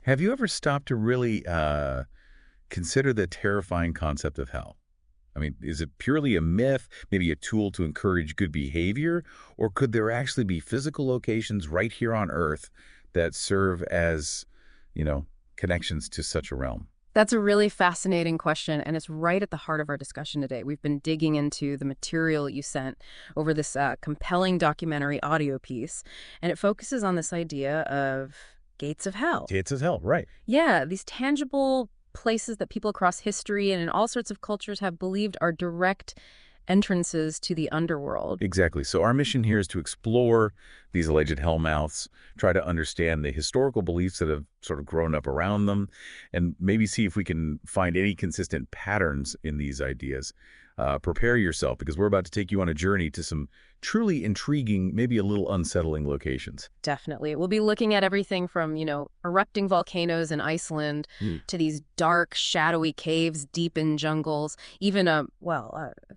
Have you ever stopped to really consider the terrifying concept of hell? I mean, is it purely a myth, maybe a tool to encourage good behavior, or could there actually be physical locations right here on Earth that serve as, you know, connections to such a realm? That's a really fascinating question, and it's right at the heart of our discussion today. We've been digging into the material you sent over this compelling documentary audio piece, and it focuses on this idea of gates of hell. It's as hell, right? Yeah, these tangible places that people across history and in all sorts of cultures have believed are direct entrances to the underworld. Exactly. So our mission here is to explore these alleged hellmouths, try to understand the historical beliefs that have sort of grown up around them, and maybe see if we can find any consistent patterns in these ideas. Prepare yourself because we're about to take you on a journey to some truly intriguing, maybe a little unsettling locations. Definitely. We'll be looking at everything from, erupting volcanoes in Iceland Mm. to these dark, shadowy caves deep in jungles, even a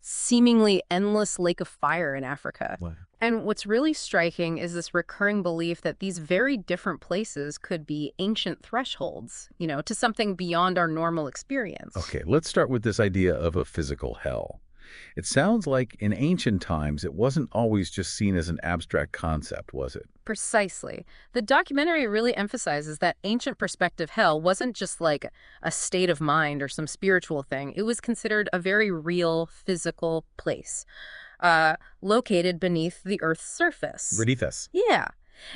seemingly endless lake of fire in Africa. Wow. And what's really striking is this recurring belief that these very different places could be ancient thresholds, to something beyond our normal experience. Okay, let's start with this idea of a physical hell. It sounds like in ancient times, it wasn't always just seen as an abstract concept, was it? Precisely. The documentary really emphasizes that ancient perspective hell wasn't just like a state of mind or some spiritual thing. It was considered a very real physical place, located beneath the Earth's surface. Redithas. Yeah.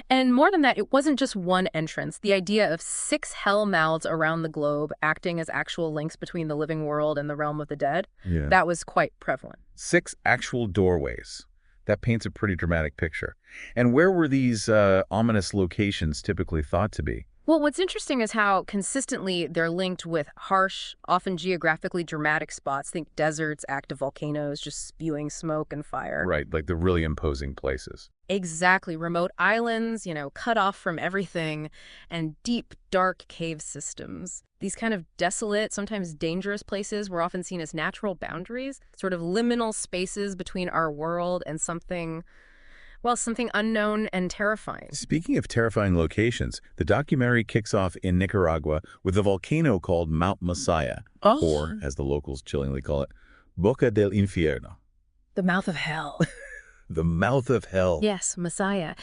And more than that, it wasn't just one entrance. The idea of six hell mouths around the globe acting as actual links between the living world and the realm of the dead, Yeah. that was quite prevalent. 6 actual doorways. That paints a pretty dramatic picture. And where were these ominous locations typically thought to be? Well, what's interesting is how consistently they're linked with harsh, often geographically dramatic spots. Think deserts, active volcanoes, just spewing smoke and fire. Right, like the really imposing places. Exactly. Remote islands, cut off from everything, and deep, dark cave systems. These kind of desolate, sometimes dangerous places were often seen as natural boundaries, sort of liminal spaces between our world and something unknown and terrifying. Speaking of terrifying locations, the documentary kicks off in Nicaragua with a volcano called Mount Masaya, or, as the locals chillingly call it, Boca del Infierno, The mouth of hell. the mouth of hell. Yes, Messiah.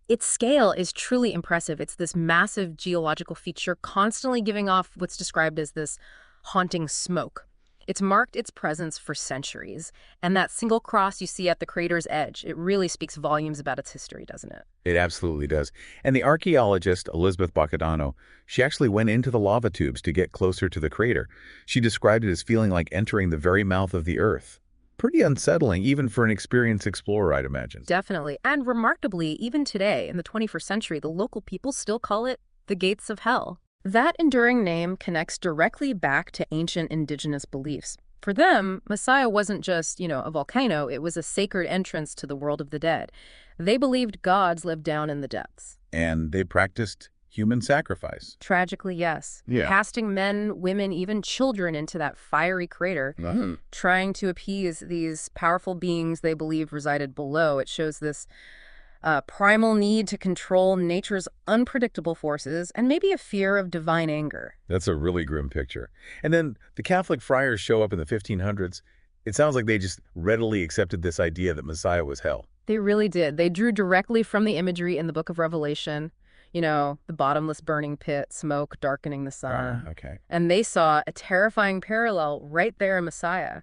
Its scale is truly impressive. It's this massive geological feature constantly giving off what's described as this haunting smoke. It's marked its presence for centuries, and that single cross you see at the crater's edge, it really speaks volumes about its history, doesn't it? It absolutely does. And the archaeologist, Elizabeth Bacadano, she actually went into the lava tubes to get closer to the crater. She described it as feeling like entering the very mouth of the earth. Pretty unsettling, even for an experienced explorer, I'd imagine. Definitely. And remarkably, even today, in the 21st century, the local people still call it the Gates of Hell. That enduring name connects directly back to ancient indigenous beliefs. For them, Messiah wasn't just, a volcano, it was a sacred entrance to the world of the dead. They believed gods lived down in the depths. And they practiced human sacrifice. Tragically, yes. Yeah. Casting men, women, even children into that fiery crater, trying to appease these powerful beings they believed resided below. It shows this primal need to control nature's unpredictable forces and maybe a fear of divine anger. That's a really grim picture. And then the Catholic friars show up in the 1500s. It sounds like they just readily accepted this idea that Messiah was hell. They really did. They drew directly from the imagery in the book of Revelation, the bottomless burning pit, smoke darkening the sun. Okay. And they saw a terrifying parallel right there in Messiah.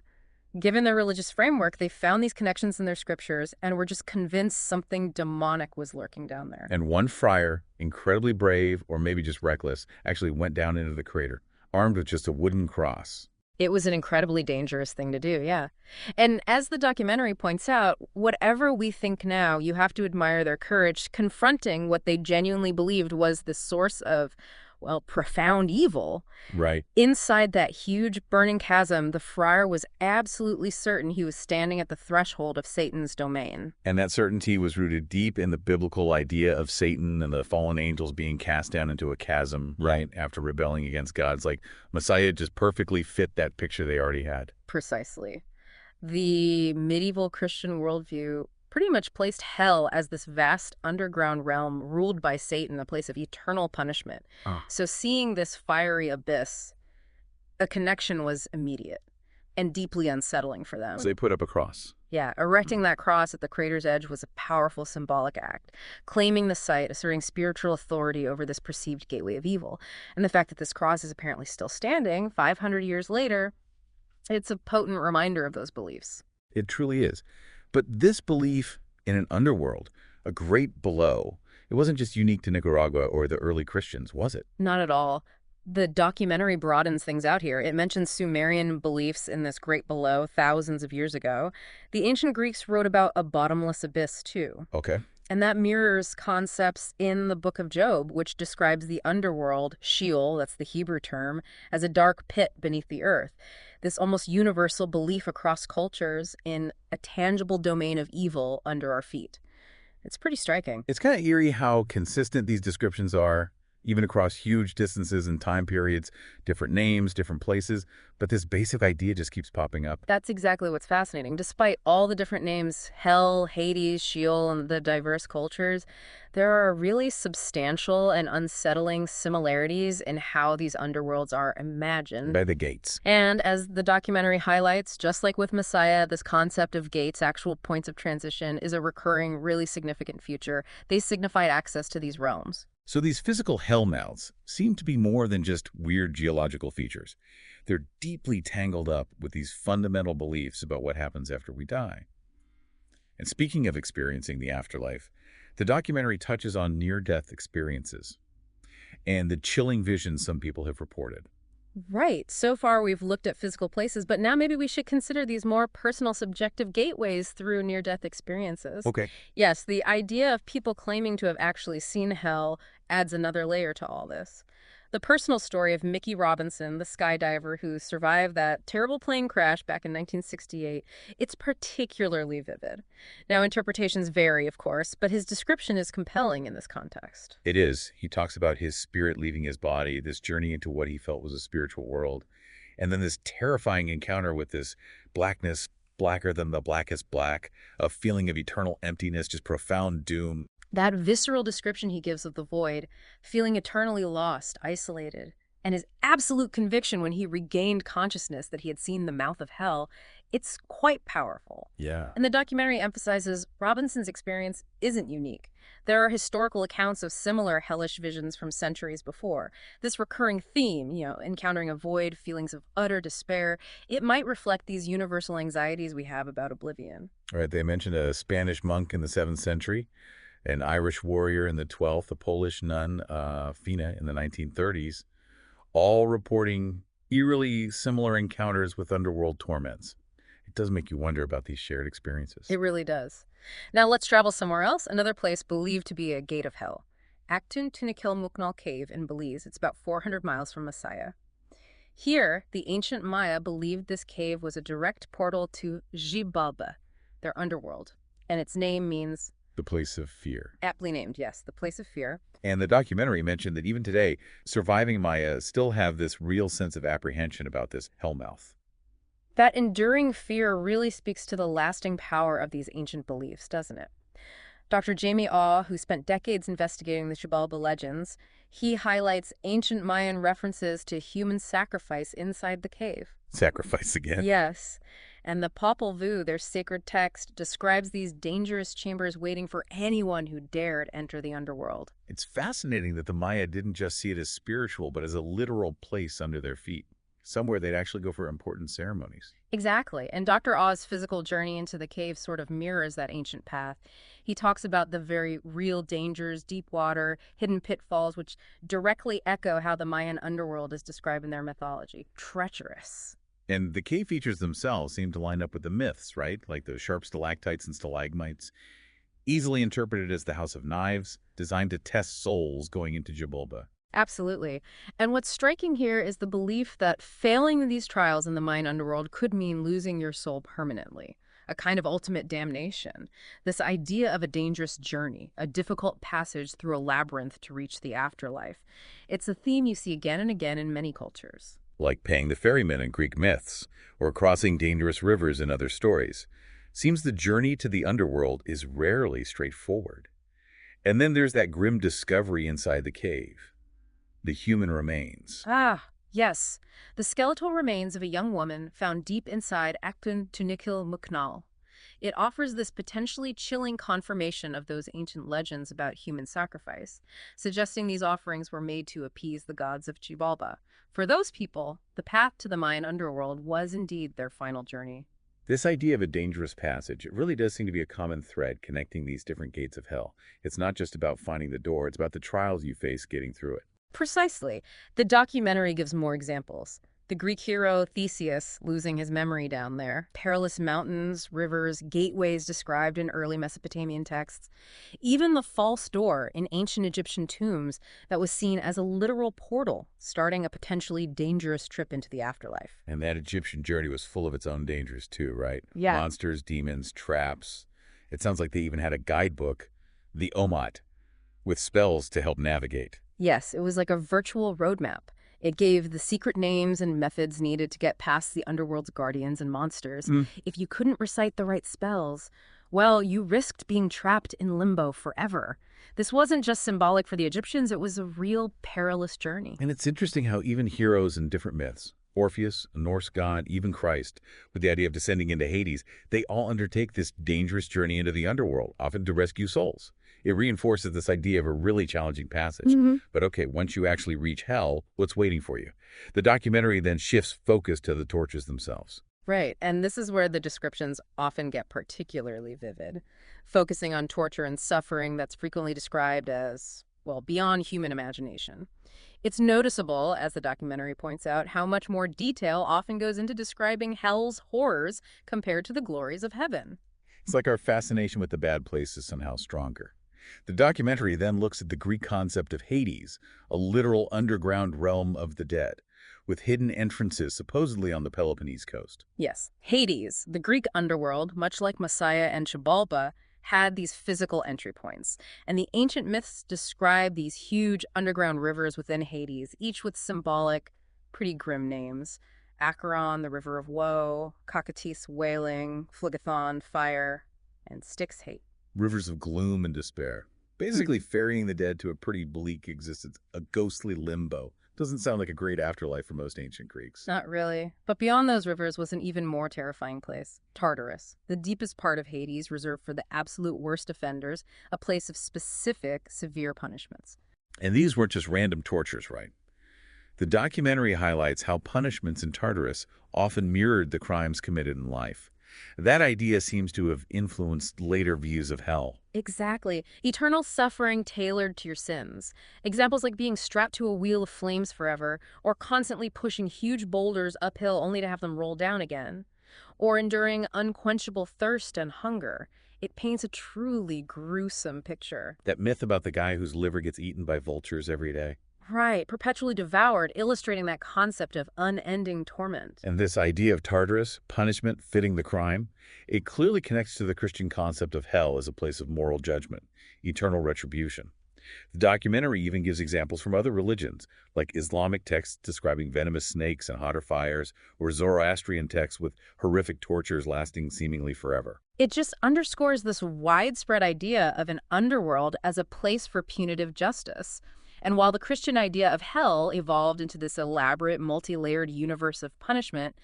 Given their religious framework, they found these connections in their scriptures and were just convinced something demonic was lurking down there. And one friar, incredibly brave or maybe just reckless, actually went down into the crater, armed with just a wooden cross. It was an incredibly dangerous thing to do, yeah. And as the documentary points out, whatever we think now, you have to admire their courage confronting what they genuinely believed was the source of, profound evil. Right. Inside that huge burning chasm, the friar was absolutely certain he was standing at the threshold of Satan's domain. And that certainty was rooted deep in the biblical idea of Satan and the fallen angels being cast down into a chasm, right, after rebelling against God. It's like Messiah just perfectly fit that picture they already had. Precisely. The medieval Christian worldview pretty much placed hell as this vast underground realm ruled by Satan, a place of eternal punishment. Ah. So seeing this fiery abyss, a connection was immediate and deeply unsettling for them. So they put up a cross. Yeah, erecting that cross at the crater's edge was a powerful symbolic act, claiming the site, asserting spiritual authority over this perceived gateway of evil. And the fact that this cross is apparently still standing 500 years later, it's a potent reminder of those beliefs. It truly is. But this belief in an underworld, a great below, it wasn't just unique to Nicaragua or the early Christians, was it? Not at all. The documentary broadens things out here. It mentions Sumerian beliefs in this great below thousands of years ago. The ancient Greeks wrote about a bottomless abyss, too. Okay. And that mirrors concepts in the Book of Job, which describes the underworld, Sheol, that's the Hebrew term, as a dark pit beneath the earth. This almost universal belief across cultures in a tangible domain of evil under our feet. It's pretty striking. It's kind of eerie how consistent these descriptions are, even across huge distances and time periods, different names, different places, but this basic idea just keeps popping up. That's exactly what's fascinating. Despite all the different names, Hell, Hades, Sheol, and the diverse cultures, there are really substantial and unsettling similarities in how these underworlds are imagined. By the gates. And as the documentary highlights, just like with Messiah, this concept of gates, actual points of transition, is a recurring, really significant feature. They signify access to these realms. So these physical hellmouths seem to be more than just weird geological features. They're deeply tangled up with these fundamental beliefs about what happens after we die. And speaking of experiencing the afterlife, the documentary touches on near-death experiences and the chilling visions some people have reported. Right. So far, we've looked at physical places, but now maybe we should consider these more personal, subjective gateways through near-death experiences. Okay. Yes, the idea of people claiming to have actually seen hell adds another layer to all this. The personal story of Mickey Robinson, the skydiver who survived that terrible plane crash back in 1968, it's particularly vivid. Now, interpretations vary, of course, but his description is compelling in this context. It is. He talks about his spirit leaving his body, this journey into what he felt was a spiritual world, and then this terrifying encounter with this blackness, blacker than the blackest black, a feeling of eternal emptiness, just profound doom. That visceral description he gives of the void, feeling eternally lost, isolated, and his absolute conviction when he regained consciousness that he had seen the mouth of hell, it's quite powerful. Yeah. And the documentary emphasizes Robinson's experience isn't unique. There are historical accounts of similar hellish visions from centuries before. This recurring theme, encountering a void, feelings of utter despair, it might reflect these universal anxieties we have about oblivion. All right, they mentioned a Spanish monk in the 7th century, an Irish warrior in the 12th, a Polish nun, Fina, in the 1930s, all reporting eerily similar encounters with underworld torments. It does make you wonder about these shared experiences. It really does. Now let's travel somewhere else, another place believed to be a gate of hell. Actun Tuniquilmucnal Cave in Belize. It's about 400 miles from Masaya. Here, the ancient Maya believed this cave was a direct portal to Xibalba, their underworld, and its name means... The place of fear. Aptly named, yes, the place of fear. And the documentary mentioned that even today, surviving Maya still have this real sense of apprehension about this hellmouth. That enduring fear really speaks to the lasting power of these ancient beliefs, doesn't it? Dr. Jamie Aw, who spent decades investigating the Xibalba legends, he highlights ancient Mayan references to human sacrifice inside the cave. Sacrifice again. Yes. And the Popol Vuh, their sacred text, describes these dangerous chambers waiting for anyone who dared enter the underworld. It's fascinating that the Maya didn't just see it as spiritual, but as a literal place under their feet, somewhere they'd actually go for important ceremonies. Exactly. And Dr. Aw's physical journey into the cave sort of mirrors that ancient path. He talks about the very real dangers, deep water, hidden pitfalls, which directly echo how the Mayan underworld is described in their mythology. Treacherous. And the cave features themselves seem to line up with the myths, right? Like the sharp stalactites and stalagmites, easily interpreted as the House of Knives, designed to test souls going into Xibalba. Absolutely. And what's striking here is the belief that failing these trials in the Mayan underworld could mean losing your soul permanently, a kind of ultimate damnation. This idea of a dangerous journey, a difficult passage through a labyrinth to reach the afterlife. It's a theme you see again and again in many cultures. Like paying the ferryman in Greek myths, or crossing dangerous rivers in other stories. Seems the journey to the underworld is rarely straightforward. And then there's that grim discovery inside the cave, the human remains. Ah, yes. The skeletal remains of a young woman found deep inside Acton Tunicil Muknal. It offers this potentially chilling confirmation of those ancient legends about human sacrifice, suggesting these offerings were made to appease the gods of Xibalba. For those people, the path to the Mayan underworld was indeed their final journey. This idea of a dangerous passage, it really does seem to be a common thread connecting these different gates of hell. It's not just about finding the door, it's about the trials you face getting through it. Precisely. The documentary gives more examples. The Greek hero Theseus losing his memory down there, perilous mountains, rivers, gateways described in early Mesopotamian texts, even the false door in ancient Egyptian tombs that was seen as a literal portal, starting a potentially dangerous trip into the afterlife. And that Egyptian journey was full of its own dangers too, right? Yeah. Monsters, demons, traps. It sounds like they even had a guidebook, the Omat, with spells to help navigate. Yes, it was like a virtual roadmap. It gave the secret names and methods needed to get past the underworld's guardians and monsters. If you couldn't recite the right spells, well, you risked being trapped in limbo forever. This wasn't just symbolic for the Egyptians, it was a real perilous journey. And it's interesting how even heroes in different myths, Orpheus, a Norse god, even Christ, with the idea of descending into Hades, they all undertake this dangerous journey into the underworld, often to rescue souls. It reinforces this idea of a really challenging passage. But okay, once you actually reach hell, what's waiting for you? The documentary then shifts focus to the tortures themselves. Right, and this is where the descriptions often get particularly vivid, focusing on torture and suffering that's frequently described as, well, beyond human imagination. It's noticeable, as the documentary points out, how much more detail often goes into describing hell's horrors compared to the glories of heaven. It's like our fascination with the bad place is somehow stronger. The documentary then looks at the Greek concept of Hades, a literal underground realm of the dead, with hidden entrances supposedly on the Peloponnese coast. Yes, Hades, the Greek underworld, much like Messiah and Xibalba, had these physical entry points. And the ancient myths describe these huge underground rivers within Hades, each with symbolic, pretty grim names. Acheron, the river of woe, Cocytus, wailing, Phlegethon, fire, and Styx, hate. Rivers of gloom and despair. Basically ferrying the dead to a pretty bleak existence, a ghostly limbo. Doesn't sound like a great afterlife for most ancient Greeks. Not really. But beyond those rivers was an even more terrifying place, Tartarus, the deepest part of Hades reserved for the absolute worst offenders, a place of specific, severe punishments. And these weren't just random tortures, right? The documentary highlights how punishments in Tartarus often mirrored the crimes committed in life. That idea seems to have influenced later views of hell. Exactly. Eternal suffering tailored to your sins. Examples like being strapped to a wheel of flames forever, or constantly pushing huge boulders uphill only to have them roll down again, or enduring unquenchable thirst and hunger. It paints a truly gruesome picture. That myth about the guy whose liver gets eaten by vultures every day. Right, perpetually devoured, illustrating that concept of unending torment. And this idea of Tartarus, punishment fitting the crime, it clearly connects to the Christian concept of hell as a place of moral judgment, eternal retribution. The documentary even gives examples from other religions, like Islamic texts describing venomous snakes and hotter fires, or Zoroastrian texts with horrific tortures lasting seemingly forever. It just underscores this widespread idea of an underworld as a place for punitive justice. And while the Christian idea of hell evolved into this elaborate, multi-layered universe of punishment,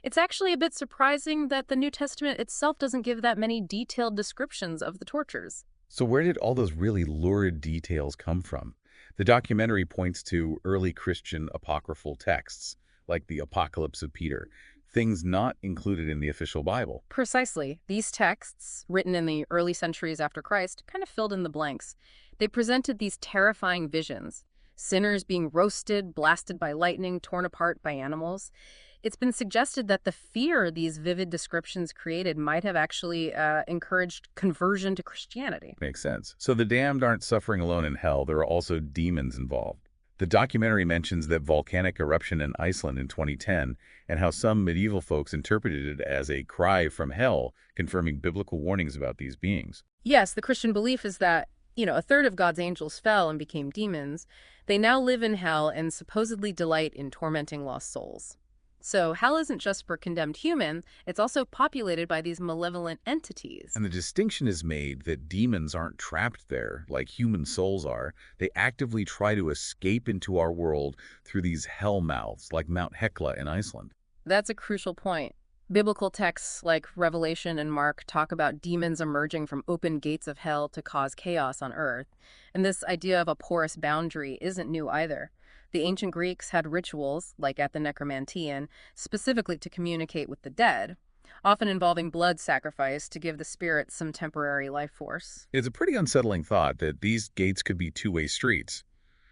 it's actually a bit surprising that the New Testament itself doesn't give that many detailed descriptions of the tortures. So where did all those really lurid details come from? The documentary points to early Christian apocryphal texts, like the Apocalypse of Peter, things not included in the official Bible. Precisely. These texts, written in the early centuries after Christ, kind of filled in the blanks. They presented these terrifying visions, sinners being roasted, blasted by lightning, torn apart by animals. It's been suggested that the fear these vivid descriptions created might have actually encouraged conversion to Christianity. Makes sense. So the damned aren't suffering alone in hell. There are also demons involved. The documentary mentions that volcanic eruption in Iceland in 2010 and how some medieval folks interpreted it as a cry from hell, confirming biblical warnings about these beings. Yes, the Christian belief is that, a third of God's angels fell and became demons. They now live in hell and supposedly delight in tormenting lost souls. So hell isn't just for condemned humans, it's also populated by these malevolent entities. And the distinction is made that demons aren't trapped there like human souls are. They actively try to escape into our world through these hell mouths like Mount Hekla in Iceland. That's a crucial point. Biblical texts like Revelation and Mark talk about demons emerging from open gates of hell to cause chaos on earth. And this idea of a porous boundary isn't new either. The ancient Greeks had rituals, like at the Necromantean, specifically to communicate with the dead, often involving blood sacrifice to give the spirits some temporary life force. It's a pretty unsettling thought that these gates could be two-way streets.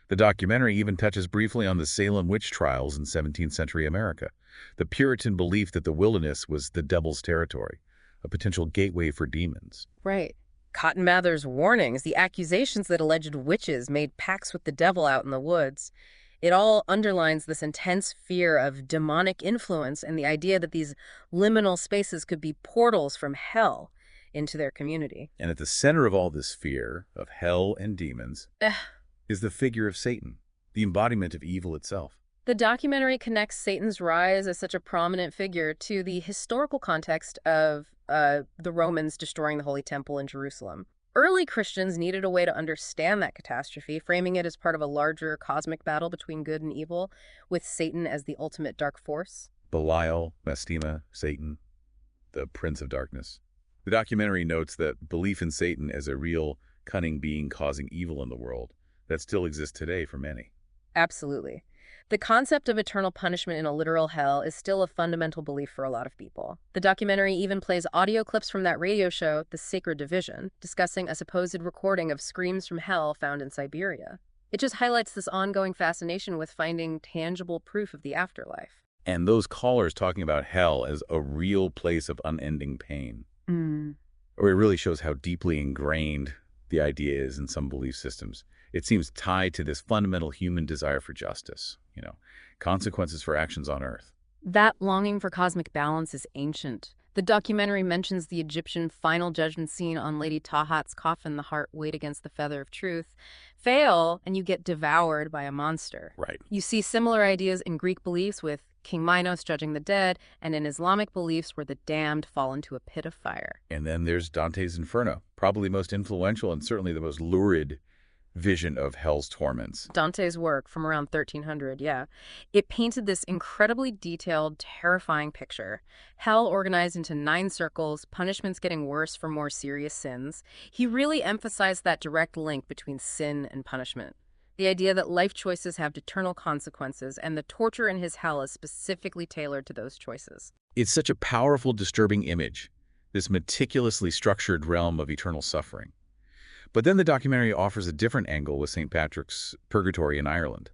The documentary even touches briefly on the Salem witch trials in 17th century America, the Puritan belief that the wilderness was the devil's territory, a potential gateway for demons. Right. Cotton Mather's warnings, the accusations that alleged witches made pacts with the devil out in the woods. It all underlines this intense fear of demonic influence and the idea that these liminal spaces could be portals from hell into their community. And at the center of all this fear of hell and demons Eh, is the figure of Satan, the embodiment of evil itself. The documentary connects Satan's rise as such a prominent figure to the historical context of the Romans destroying the Holy Temple in Jerusalem. Early Christians needed a way to understand that catastrophe, framing it as part of a larger cosmic battle between good and evil, with Satan as the ultimate dark force. Belial, Mastema, Satan, the Prince of Darkness. The documentary notes that belief in Satan as a real, cunning being causing evil in the world that still exists today for many. Absolutely. The concept of eternal punishment in a literal hell is still a fundamental belief for a lot of people. The documentary even plays audio clips from that radio show, The Sacred Division, discussing a supposed recording of screams from hell found in Siberia. It just highlights this ongoing fascination with finding tangible proof of the afterlife. And those callers talking about hell as a real place of unending pain. Or it really shows how deeply ingrained the idea is in some belief systems. It seems tied to this fundamental human desire for justice, consequences for actions on Earth. That longing for cosmic balance is ancient. The documentary mentions the Egyptian final judgment scene on Lady Tahat's coffin, the heart weighed against the feather of truth. Fail, and you get devoured by a monster. Right. You see similar ideas in Greek beliefs with King Minos judging the dead, and in Islamic beliefs where the damned fall into a pit of fire. And then there's Dante's Inferno, probably the most influential and certainly the most lurid vision of hell's torments. Dante's work from around 1300, yeah. It painted this incredibly detailed, terrifying picture. Hell organized into 9 circles, punishments getting worse for more serious sins. He really emphasized that direct link between sin and punishment. The idea that life choices have eternal consequences, and the torture in his hell is specifically tailored to those choices. It's such a powerful, disturbing image, this meticulously structured realm of eternal suffering. But then the documentary offers a different angle with St. Patrick's Purgatory in Ireland,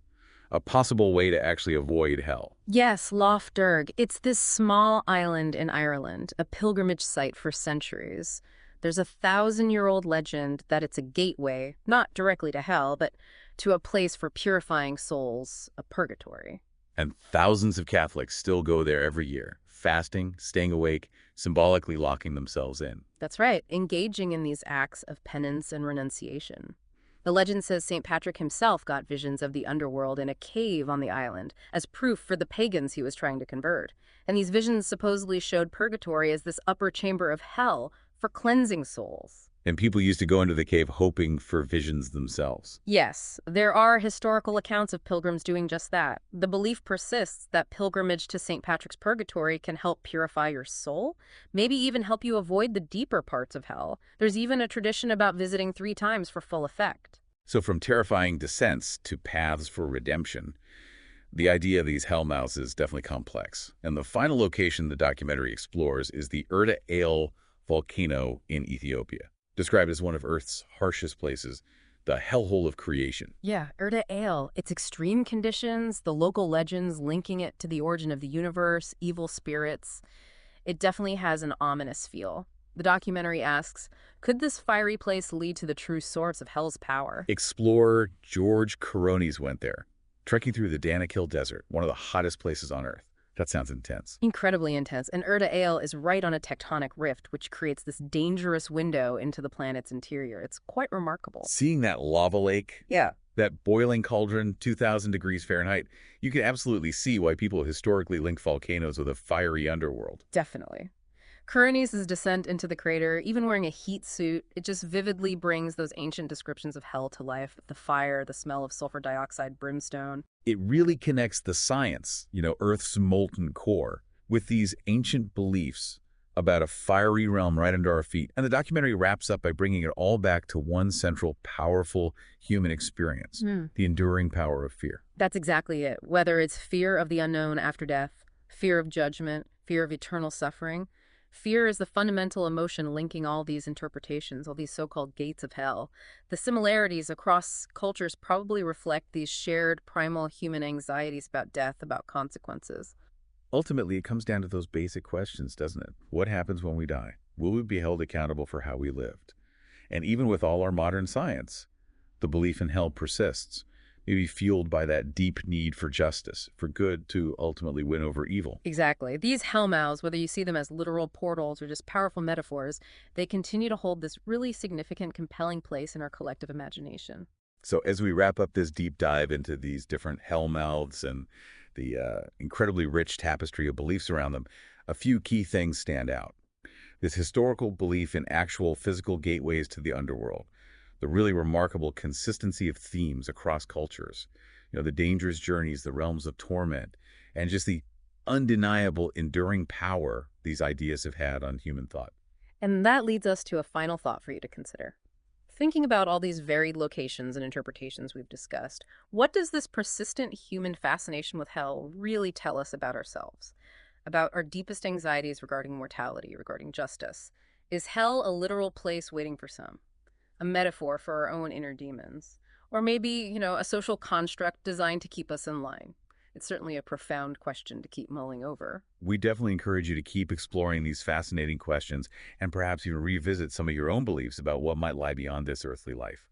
a possible way to actually avoid hell. Yes, Lough Derg. It's this small island in Ireland, a pilgrimage site for centuries. There's a 1,000-year-old legend that it's a gateway, not directly to hell, but to a place for purifying souls, a purgatory. And thousands of Catholics still go there every year, fasting, staying awake, symbolically locking themselves in. That's right, engaging in these acts of penance and renunciation. The legend says St. Patrick himself got visions of the underworld in a cave on the island as proof for the pagans he was trying to convert. And these visions supposedly showed purgatory as this upper chamber of hell for cleansing souls. And people used to go into the cave hoping for visions themselves. Yes, there are historical accounts of pilgrims doing just that. The belief persists that pilgrimage to St. Patrick's Purgatory can help purify your soul, maybe even help you avoid the deeper parts of hell. There's even a tradition about visiting 3 times for full effect. So from terrifying descents to paths for redemption, the idea of these hellmouths is definitely complex. And the final location the documentary explores is the Erta Ale volcano in Ethiopia, described as one of Earth's harshest places, the hellhole of creation. Yeah, Erta Ale, its extreme conditions, the local legends linking it to the origin of the universe, evil spirits. It definitely has an ominous feel. The documentary asks, could this fiery place lead to the true source of hell's power? Explorer George Coronis went there, trekking through the Danakil Desert, one of the hottest places on Earth. That sounds intense. Incredibly intense. And Erta Ale is right on a tectonic rift, which creates this dangerous window into the planet's interior. It's quite remarkable. Seeing that lava lake Yeah. That boiling cauldron, 2,000 degrees Fahrenheit, you can absolutely see why people historically link volcanoes with a fiery underworld. Definitely. Kurani's descent into the crater, even wearing a heat suit, it just vividly brings those ancient descriptions of hell to life. The fire, the smell of sulfur dioxide, brimstone. It really connects the science, Earth's molten core, with these ancient beliefs about a fiery realm right under our feet. And the documentary wraps up by bringing it all back to one central, powerful human experience, the enduring power of fear. That's exactly it. Whether it's fear of the unknown after death, fear of judgment, fear of eternal suffering, fear is the fundamental emotion linking all these interpretations, all these so-called gates of hell. The similarities across cultures probably reflect these shared primal human anxieties about death, about consequences. Ultimately, it comes down to those basic questions, doesn't it? What happens when we die? Will we be held accountable for how we lived? And even with all our modern science, the belief in hell persists, maybe fueled by that deep need for justice, for good to ultimately win over evil. Exactly. These hellmouths, whether you see them as literal portals or just powerful metaphors, they continue to hold this really significant, compelling place in our collective imagination. So as we wrap up this deep dive into these different hell mouths and the incredibly rich tapestry of beliefs around them, a few key things stand out. This historical belief in actual physical gateways to the underworld, the really remarkable consistency of themes across cultures, the dangerous journeys, the realms of torment, and just the undeniable enduring power these ideas have had on human thought. And that leads us to a final thought for you to consider. Thinking about all these varied locations and interpretations we've discussed, what does this persistent human fascination with hell really tell us about ourselves? About our deepest anxieties regarding mortality, regarding justice? Is hell a literal place waiting for some? A metaphor for our own inner demons? Or maybe, a social construct designed to keep us in line? It's certainly a profound question to keep mulling over. We definitely encourage you to keep exploring these fascinating questions and perhaps even revisit some of your own beliefs about what might lie beyond this earthly life.